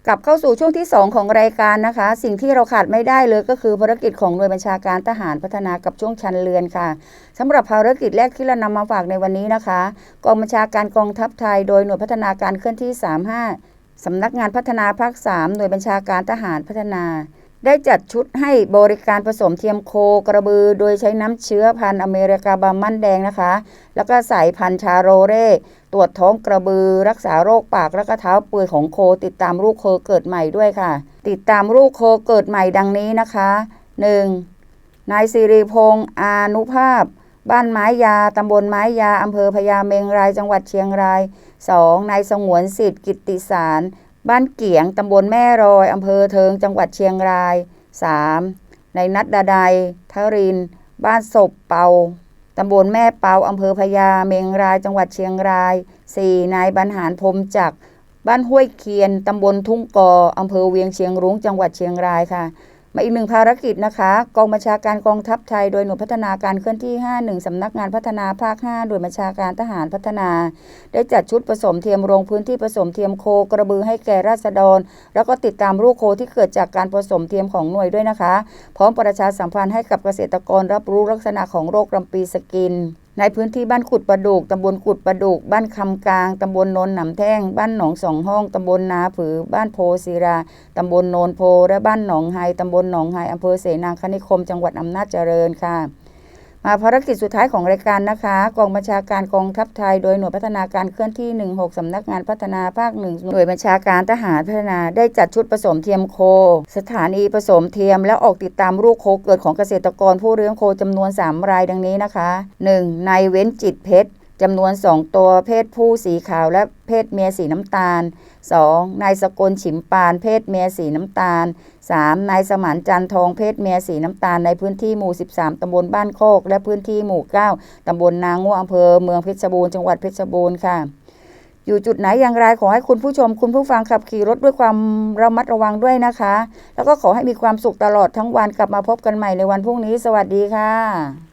กลับเข้าสู่ช่วงที่2ของรายการนะคะสิ่งที่เราขาดไม่ได้เลยก็คือภารกิจของหน่วยบัญชาการทหารพัฒนากับช่วงชันเรือนค่ะสำหรับภารกิจแรกที่เรานำมาฝากในวันนี้นะคะกองบัญชาการกองทัพไทยโดยหน่วยพัฒนาการเคลื่อนที่35สำนักงานพัฒนาภาค3หน่วยบัญชาการทหารพัฒนาได้จัดชุดให้บริการผสมเทียมโคกระบือโดยใช้น้ำเชื้อพันธุ์อเมริกาบามันแดงนะคะแล้วก็สายพันธุ์ชาโรเร่ตรวจท้องกระบือรักษาโรคปากและก็เท้าเปื่อยของโคติดตามลูกโคเกิดใหม่ด้วยค่ะติดตามลูกโคเกิดใหม่ดังนี้นะคะ 1. นายสิริพงษ์อานุภาพบ้านไม้ยาตำบลไม้ยาอำเภอพญาเมงรายจังหวัดเชียงราย 2. นายสงวนสิทธิ์กิตติสารบ้านเกียงตำบลแม่รอยอำเภอเทิงจังหวัดเชียงราย 3. นายนัดดาไดทรินบ้านศพเปาตำบลแม่เปาอำเภอพญาเมงรายจังหวัดเชียงราย 4. นายบรรหารพรมจักรบ้านห้วยเคียนตำบลทุ่งกออำเภอเวียงเชียงรุ้งจังหวัดเชียงรายค่ะมาอีกหนึ่งภารกิจนะคะกองบัญชาการกองทัพไทยโดยหน่วยพัฒนาการเคลื่อนที่51สำนักงานพัฒนาภาค5โดยบัญชาการทหารพัฒนาได้จัดชุดผสมเทียมลงพื้นที่ผสมเทียมโคกระบือให้แก่ราษฎรแล้วก็ติดตามลูกโคที่เกิดจากการผสมเทียมของหน่วยด้วยนะคะพร้อมประชาสัมพันธ์ให้กับเกษตรกรรับรู้ลักษณะของโรคลำปีสกินในพื้นที่บ้านกุดประดูกตำบลกุดประดูกบ้านคำกลางตำบลโนนหนำแท่งบ้านหนองสองห้องตำบลนาผือบ้านโพศิราตำบลโนนโพและบ้านหนองไฮตำบลหนองไฮอำเภอเสนาคณิคมจังหวัดอำนาจเจริญค่ะมาภารกิจสุดท้ายของรายการนะคะกองบัญชาการกองทัพไทยโดยหน่วยพัฒนาการเคลื่อนที่16สำนักงานพัฒนาภาค1หน่วยบัญชาการทหารพัฒนาได้จัดชุดผสมเทียมโคสถานีผสมเทียมและออกติดตามลูกโคเกิดของเกษตรกรผู้เลี้ยงโคจำนวน3รายดังนี้นะคะ 1. นายเว้นจิตเพชรจำนวน2ตัวเพศผู้สีขาวและเพศเมียสีน้ำตาล 2. นายสกลฉิมปานเพศเมียสีน้ำตาล 3. นายสมานจันทองเพศเมียสีน้ำตาลในพื้นที่หมู่13ตำบลบ้านโคกและพื้นที่หมู่9ตำบลนางง่วงอำเภอเมืองเพชรบูรณ์จังหวัดเพชรบูรณ์ค่ะอยู่จุดไหนอย่างไรขอให้คุณผู้ชมคุณผู้ฟังขับขี่รถด้วยความระมัดระวังด้วยนะคะแล้วก็ขอให้มีความสุขตลอดทั้งวันกลับมาพบกันใหม่ในวันพรุ่งนี้สวัสดีค่ะ